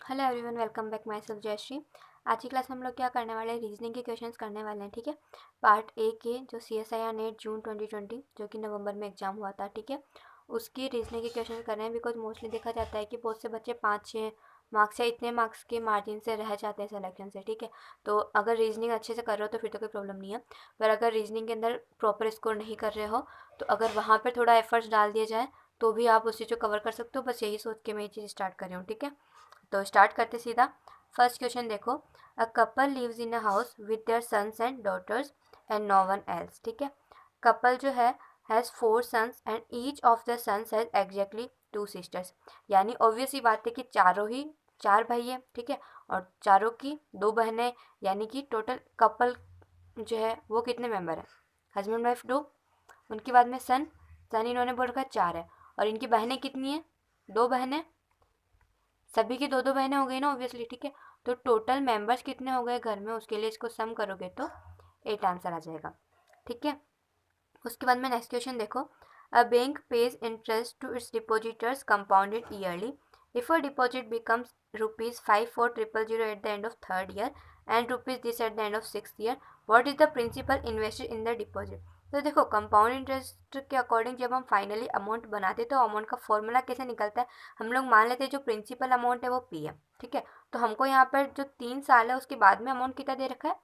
Hello everyone, welcome back. माई सेल्फ जयश्री। आज की क्लास में हम लोग क्या करने वाले हैं, रीजनिंग के क्वेश्चंस करने वाले हैं। ठीक है, पार्ट ए के जो CSIR नेट जून 2020 जो कि नवंबर में एग्जाम हुआ था, ठीक है, उसकी रीजनिंग के क्वेश्चन कर रहे हैं। बिकॉज मोस्टली देखा जाता है कि बहुत से बच्चे 5-6 मार्क्स या इतने मार्क्स के मार्जिन से रह जाते हैं सिलेक्शन से। ठीक है, तो अगर रीजनिंग अच्छे से कर रहे हो तो फिर तो कोई प्रॉब्लम नहीं है, पर अगर रीजनिंग के अंदर प्रॉपर स्कोर नहीं कर रहे हो तो अगर वहाँ पर थोड़ा एफर्ट्स डाल दिया जाए तो भी आप उस चीज़ को कवर कर सकते हो। बस यही सोच के मैं ये चीज़ स्टार्ट कर रही हूँ। ठीक है, तो स्टार्ट करते सीधा। फर्स्ट क्वेश्चन देखो, a couple lives in a house with their sons and daughters and no one else. ठीक है, कपल जो है has 4 sons and each of the sons has exactly 2 sisters. यानी ऑब्वियस ही बात है कि चारों ही 4 भाई है। ठीक है, और चारों की 2 बहनें, यानी कि टोटल कपल जो है वो कितने मेंबर है, हस्बैंड वाइफ 2, उनके बाद में सन सन इन्होंने बोल रखा है 4 है, और इनकी बहनें कितनी है, 2 बहनें, सभी की 2-2 बहनें हो गई ना ऑब्वियसली। ठीक है, तो टोटल मेंबर्स कितने हो गए घर में, उसके लिए इसको सम करोगे तो 8 आंसर आ जाएगा। ठीक है, उसके बाद में नेक्स्ट क्वेश्चन देखो, a bank pays interest to its depositors compounded yearly if a deposit becomes ₹5,4,000 at the end of third year and rupees this at the end of sixth year, what is the principal invested in the deposit. तो देखो, compound interest के according जब हम finally amount बनाते हैं तो amount का formula कैसे निकलता है, हम लोग मान लेते हैं जो प्रिंसिपल अमाउंट है वो P है। ठीक है, तो हमको यहाँ पर जो 3 साल है उसके बाद में अमाउंट कितना दे रखा है,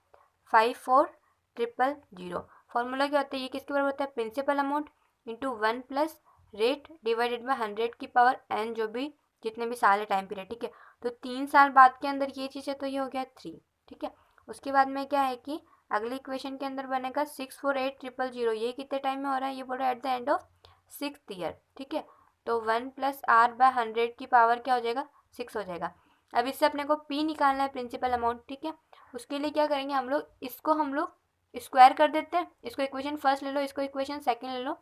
5,4,000। फॉर्मूला क्या होता है, ये किसके बराबर होता है, principal amount into 1 plus rate divided by 100 की पावर n, जो भी जितने भी साल है टाइम पीरियड। ठीक है, तो 3 साल बाद के अंदर ये चीज़ है तो ये हो गया 3। ठीक है, उसके बाद में क्या है कि अगले इक्वेशन के अंदर बनेगा 648,000, ये कितने टाइम में हो रहा है, ये बोल रहा है eight the end of sixth year. ठीक है, तो 1 प्लस आर बाय 100 की पावर क्या हो जाएगा, 6 हो जाएगा। अब इससे अपने को P निकालना है, प्रिंसिपल अमाउंट। ठीक है, उसके लिए क्या करेंगे हम लोग, इसको हम लोग स्क्वायर कर देते हैं। इसको इक्वेशन फर्स्ट ले लो, इसको इक्वेशन सेकंड ले लो,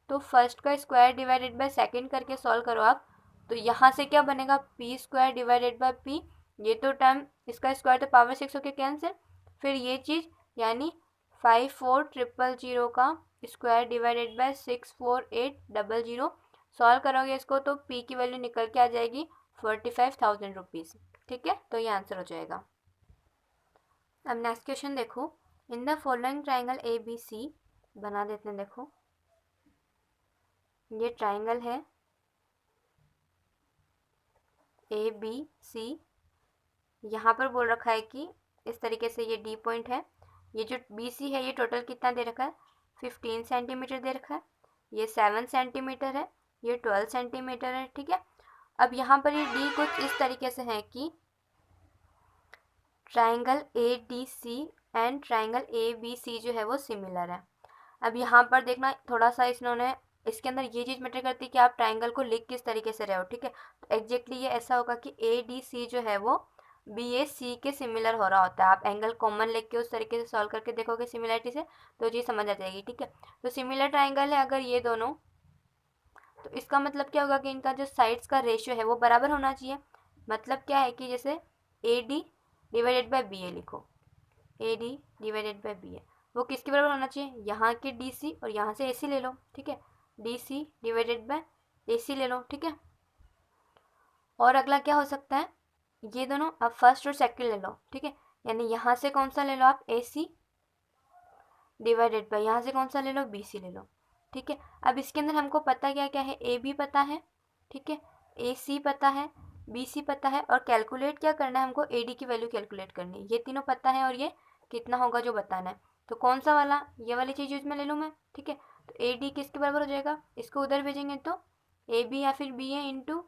तो फर्स्ट का स्क्वायर डिवाइडेड बाय सेकंड करके सॉल्व करो आप, तो यहाँ से क्या बनेगा, P square divided by P, ये तो टर्म इसका स्क्वायर तो पावर 6 होके कैंसिल, फिर ये चीज़ यानी 5,4,000 का स्क्वायर डिवाइडेड बाय 6,4,800। सॉल्व करोगे इसको तो पी की वैल्यू निकल के आ जाएगी 45,000 रुपीज़। ठीक है, तो ये आंसर हो जाएगा। अब नेक्स्ट क्वेश्चन देखो, in the following triangle A B C बना देते हैं। देखो, ये ट्राइंगल है ए बी सी, यहाँ पर बोल रखा है कि इस तरीके से ये डी पॉइंट है, ये जो बी सी है ये टोटल कितना दे रखा है, 15 सेंटीमीटर दे रखा है, ये 7 सेंटीमीटर है, ये 12 सेंटीमीटर है। ठीक है, अब यहाँ पर ये डी कुछ इस तरीके से है कि triangle A D C and triangle A B C जो है वो सिमिलर है। अब यहाँ पर देखना थोड़ा सा इन्होंने इसके अंदर ये चीज़ मैटर करती है कि आप ट्राइंगल को लिख किस तरीके से रहे हो। ठीक है, तो एग्जैक्टली ये ऐसा होगा कि ए डी सी जो है वो बी ए सी के सिमिलर हो रहा होता है। आप एंगल कॉमन लेके के उस तरीके से सॉल्व करके देखोगे सिमिलरिटी से, तो ये समझ आ जाएगी। ठीक है, तो सिमिलर ट्राइंगल है अगर ये दोनों, तो इसका मतलब क्या होगा कि इनका जो साइड्स का रेशियो है वो बराबर होना चाहिए। मतलब क्या है कि जैसे A D divided by B A लिखो, A D divided by B A, वो किसके बराबर होना चाहिए, यहाँ के डी सी और यहाँ से ए सी ले लो। ठीक है, डी सी डिवाइडेड बाय ए सी ले लो। ठीक है, और अगला क्या हो सकता है, ये दोनों अब फर्स्ट और सेकंड ले लो। ठीक है, यानी यहाँ से कौन सा ले लो आप, ए सी डिवाइडेड बाय यहाँ से कौन सा ले लो, बी सी ले लो। ठीक है, अब इसके अंदर हमको पता क्या क्या है, ए बी पता है, ठीक है, ए सी पता है, बी सी पता है, और कैलकुलेट क्या करना है हमको, ए डी की वैल्यू कैलकुलेट करनी है। ये तीनों पता है और ये कितना होगा जो बताना है, तो कौन सा वाला, ये वाली चीज़ यूज में ले लूँ मैं। ठीक है, तो ए डी किसके बराबर हो जाएगा, इसको उधर भेजेंगे तो ए बी या फिर B A into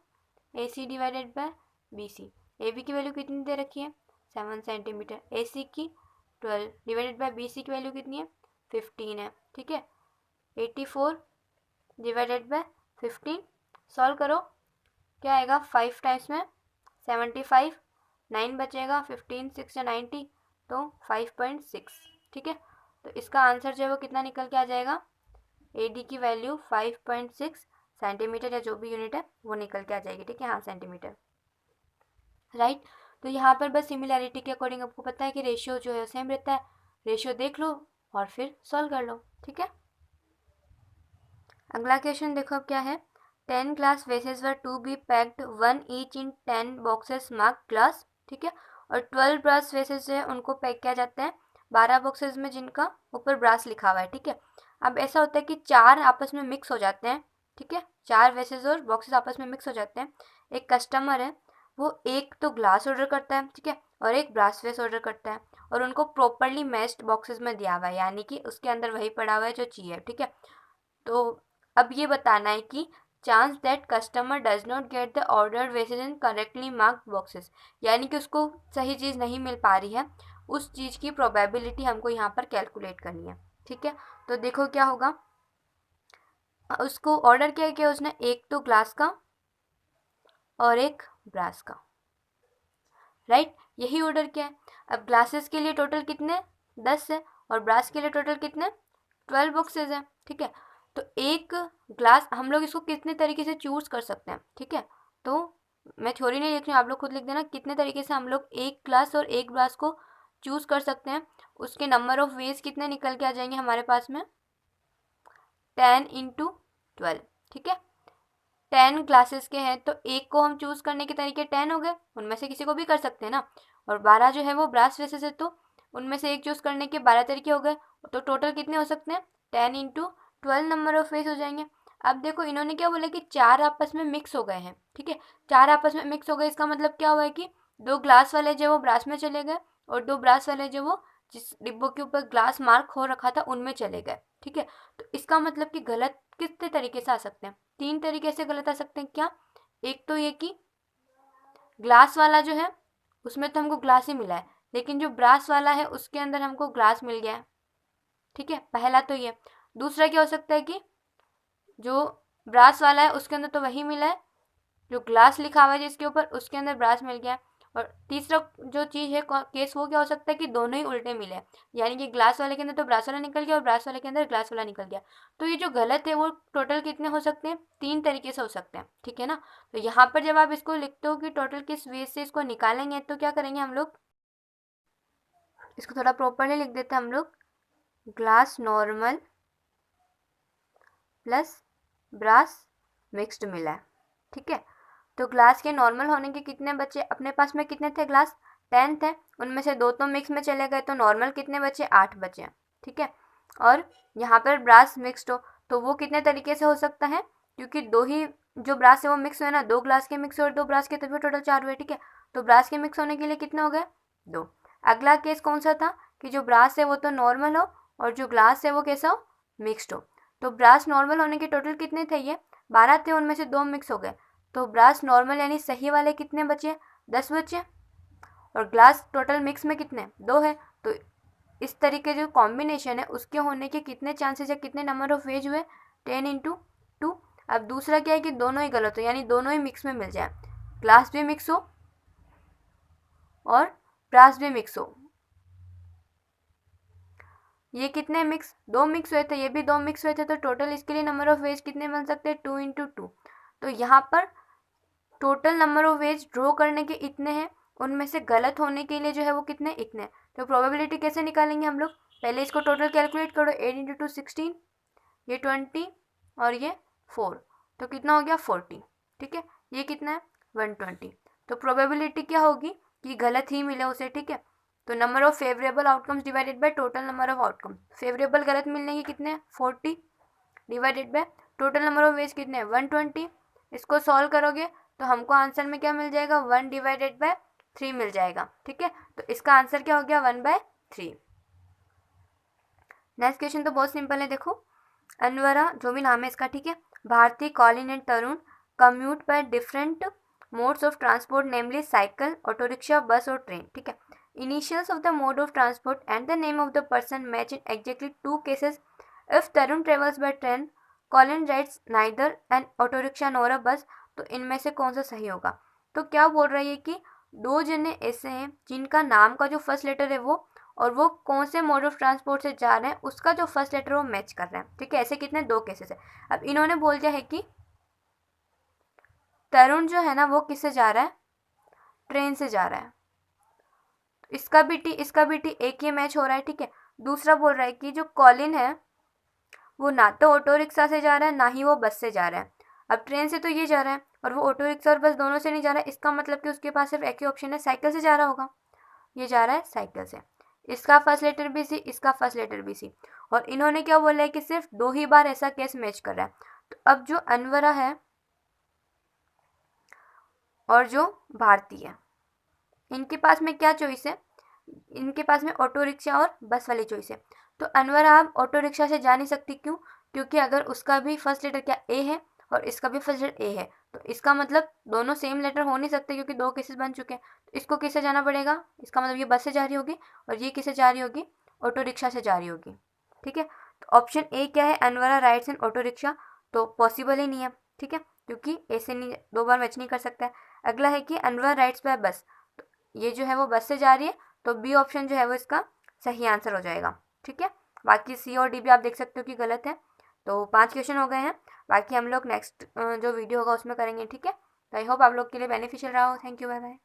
A C divided by B C. A B की वैल्यू कितनी दे रखी है, 7 सेंटीमीटर, ए सी की 12 डिवाइडेड बाय बी सी की वैल्यू कितनी है, 15 है। ठीक है, 84 डिवाइडेड बाय 15, सॉल्व करो क्या आएगा, 5 टाइम्स में 75, 9 बचेगा, 15 6 या 90, तो 5.6। ठीक है, तो इसका आंसर जो है वो कितना निकल के आ जाएगा, ए डी की वैल्यू 5.6 सेंटीमीटर या जो भी यूनिट है वो निकल के आ जाएगी। ठीक है, हाँ सेंटीमीटर, राइट। तो यहाँ पर बस सिमिलैरिटी के अकॉर्डिंग आपको पता है कि रेशियो जो है सेम रहता है, रेशियो देख लो और फिर सॉल्व कर लो। ठीक है, अगला क्वेश्चन देखो अब क्या है, 10 glass vases were to be packed 1 each in 10 boxes mark glass, ठीक है। और 12 ब्रास वेसेस है उनको पैक किया जाता है 12 बॉक्सेस में जिनका ऊपर ब्रास लिखा हुआ है, ठीक है। अब ऐसा होता है कि 4 आपस में मिक्स हो जाते हैं, ठीक है, 4 वेसेस और बॉक्सेस आपस में मिक्स हो जाते हैं। एक कस्टमर है, वो एक तो ग्लास ऑर्डर करता है, ठीक है, और एक ब्रास वेस ऑर्डर करता है, और उनको प्रॉपरली मैच्ड बॉक्सेस में दिया हुआ है, यानी कि उसके अंदर वही पड़ा हुआ है जो चाहिए, ठीक है। तो अब ये बताना है कि chance that customer does not get the order vases in correctly marked boxes, यानी कि उसको सही चीज़ नहीं मिल पा रही है, उस चीज़ की प्रोबेबिलिटी हमको यहाँ पर कैलकुलेट करनी है, ठीक है। तो देखो क्या होगा, उसको ऑर्डर क्या किया उसने, एक तो ग्लास का और एक ब्रास का, राइट, यही ऑर्डर किया है। अब ग्लासेस के लिए टोटल कितने 10 है और ब्रास के लिए टोटल कितने 12 बॉक्सेस हैं, ठीक है। तो एक ग्लास हम लोग इसको कितने तरीके से चूज कर सकते हैं, ठीक है। तो मैं थ्योरी नहीं लिख रही हूँ, आप लोग खुद लिख देना कितने तरीके से हम लोग एक ग्लास और एक ग्लास को चूज कर सकते हैं। उसके नंबर ऑफ वेज कितने निकल के आ जाएंगे हमारे पास में 10 इंटू 12, ठीक है। 10 ग्लासेस के हैं तो एक को हम चूज करने के तरीके 10 हो गए, उनमें से किसी को भी कर सकते हैं ना। और 12 जो है वो ब्रास वेसेस है तो उनमें से एक चूज करने के 12 तरीके हो गए, तो टोटल कितने हो सकते हैं 10 इंटू 12 नंबर ऑफ वेज हो जाएंगे। अब देखो इन्होंने क्या बोला कि 4 आपस में मिक्स हो गए हैं, ठीक है, 4 आपस में मिक्स हो गए, इसका मतलब क्या हुआ है कि 2 ग्लास वाले जो वो ब्रास में चले गए और 2 ब्रास वाले जो वो जिस डिब्बों के ऊपर ग्लास मार्क हो रखा था उनमें चले गए, ठीक है। तो इसका मतलब कि गलत कितने तरीके से आ सकते हैं, 3 तरीके से गलत आ सकते हैं क्या। एक तो ये कि ग्लास वाला जो है उसमें तो हमको ग्लास ही मिला है, लेकिन जो ब्रास वाला है उसके अंदर हमको ग्लास मिल गया है, ठीक है, पहला तो ये। दूसरा क्या हो सकता है कि जो ब्रास वाला है उसके अंदर तो वही मिला है, जो ग्लास लिखा हुआ है जिसके ऊपर उसके अंदर ब्रास मिल गया। और तीसरा जो चीज़ है केस वो क्या हो सकता है कि दोनों ही उल्टे मिले, यानी कि ग्लास वाले के अंदर तो ब्रास वाला निकल गया और ब्रास वाले के अंदर ग्लास वाला निकल गया। तो ये जो गलत है वो टोटल कितने हो सकते हैं 3 तरीके से हो सकते हैं, ठीक है ना। तो यहाँ पर जब आप इसको लिखते हो कि टोटल किस वे से इसको निकालेंगे तो क्या करेंगे हम लोग, इसको थोड़ा प्रॉपरली लिख देते हैं हम लोग, glass normal plus brass mixed मिला है, ठीक है। तो ग्लास के नॉर्मल होने के कितने बचे अपने पास में, कितने थे ग्लास 10 थे, उनमें से 2 तो मिक्स में चले गए तो नॉर्मल कितने बचे 8 बचे, ठीक है। और यहाँ पर ब्रास मिक्स्ड हो तो वो कितने तरीके से हो सकता है, क्योंकि 2 ही जो ब्रास है वो मिक्स हुए ना, 2 ग्लास के मिक्स और 2 ब्रास के, तभी टोटल 4 हुए, ठीक है। तो ब्रास के मिक्स होने के लिए कितने हो गए 2। अगला केस कौन सा था कि जो ब्रास है वो तो नॉर्मल हो और जो ग्लास है वो कैसा हो मिक्स्ड हो। तो ब्रास नॉर्मल होने के टोटल कितने थे, ये 12 थे, उनमें से 2 मिक्स हो गए, तो ब्रास नॉर्मल यानी सही वाले कितने बचे 10 बचे, और ग्लास टोटल मिक्स में कितने 2 है। तो इस तरीके जो कॉम्बिनेशन है उसके होने के कितने चांसेस या कितने नंबर ऑफ वेज हुए 10 इंटू 2। अब दूसरा क्या है कि दोनों ही गलत हो, यानी दोनों ही मिक्स में मिल जाए, ग्लास भी मिक्स हो और ब्रास भी मिक्स हो। ये कितने मिक्स 2 मिक्स हुए थे, ये भी 2 मिक्स हुए थे, तो टोटल इसके लिए नंबर ऑफ वेज कितने मिल सकते हैं 2 इंटू 2। तो यहाँ पर total number of ways draw करने के इतने हैं, उनमें से गलत होने के लिए जो है वो कितने इतने। तो प्रोबेबिलिटी कैसे निकालेंगे हम लोग, पहले इसको टोटल कैलकुलेट करो, 8 इंटू 2 16, ये 20 और ये 4, तो कितना हो गया 40, ठीक है। ये कितना है 120। तो प्रोबेबिलिटी क्या होगी कि गलत ही मिले उसे, ठीक है। तो number of favourable outcomes divided by total number of outcomes, favourable गलत मिलने के कितने 40 divided by total number of ways कितने 120। इसको सॉल्व करोगे तो हमको आंसर में क्या मिल जाएगा 1 डिवाइडेड बाय 3 मिल जाएगा, ठीक है। तो इसका आंसर क्या हो गया 1/3। नेक्स्ट क्वेश्चन तो बहुत सिंपल है, देखो अनवरा जो भी नाम है इसका, ठीक है, Bharti, Colin and Tarun commute by different modes of transport namely cycle, auto rickshaw, bus और ट्रेन, ठीक है। Initials of the mode of transport and the name of the person match in exactly 2 cases if Tarun travels by train, Colin rides neither an auto rickshaw nor a bus. तो इनमें से कौन सा सही होगा। तो क्या बोल रही है कि 2 जने ऐसे हैं जिनका नाम का जो फर्स्ट लेटर है वो और वो कौन से मोड ऑफ ट्रांसपोर्ट से जा रहे हैं उसका जो फर्स्ट लेटर वो मैच कर रहे हैं, ठीक है। ऐसे कितने 2 केसेस है। अब इन्होंने बोल दिया है कि तरुण जो है ना वो किससे जा रहा है ट्रेन से जा रहा है, इसका भी टी एक ही मैच हो रहा है, ठीक है। दूसरा बोल रहा है कि जो कॉलिन है वो ना तो ऑटो रिक्शा से जा रहा है ना ही वो बस से जा रहा है। अब ट्रेन से तो ये जा रहा है और वो ऑटो रिक्शा और बस दोनों से नहीं जा रहा है, इसका मतलब कि उसके पास सिर्फ एक ही ऑप्शन है, साइकिल से जा रहा होगा। ये जा रहा है साइकिल से। इसका फर्स्ट लेटर भी सी, इसका फर्स्ट लेटर भी सी, और इन्होंने क्या बोला है कि सिर्फ 2 ही बार ऐसा केस मैच कर रहा है। तो अब जो अनवरा है और जो भारती है, इनके पास में क्या चॉइस है, इनके पास में ऑटो रिक्शा और बस वाली चॉइस है। तो अनवरा अब ऑटो रिक्शा से जा नहीं सकती, क्यों? क्योंकि अगर उसका भी फर्स्ट लेटर क्या ए है और इसका भी फर्स्ट लेटर ए है, तो इसका मतलब दोनों सेम लेटर हो नहीं सकते, क्योंकि 2 केसेस बन चुके हैं। तो इसको किससे जाना पड़ेगा? इसका मतलब ये बस से जा रही होगी और ये किससे जा रही होगी? ऑटो रिक्शा से जा रही होगी। ठीक है, तो ऑप्शन ए क्या है, अनवरा राइड्स इन ऑटो रिक्शा, तो पॉसिबल ही नहीं है। ठीक है, क्योंकि ऐसे नहीं 2 बार मैच नहीं कर सकता है। अगला है कि अनवरा राइड्स बाय बस, तो ये जो है वो बस से जा रही है, तो बी ऑप्शन जो है वो इसका सही आंसर हो जाएगा। ठीक है, बाकी सी और डी भी आप देख सकते हो कि गलत है। तो 5 क्वेश्चन हो गए हैं, बाकी हम लोग नेक्स्ट जो वीडियो होगा उसमें करेंगे। ठीक है, तो आई होप आप लोग के लिए बेनिफिशियल रहा हो। Thank you, bye bye.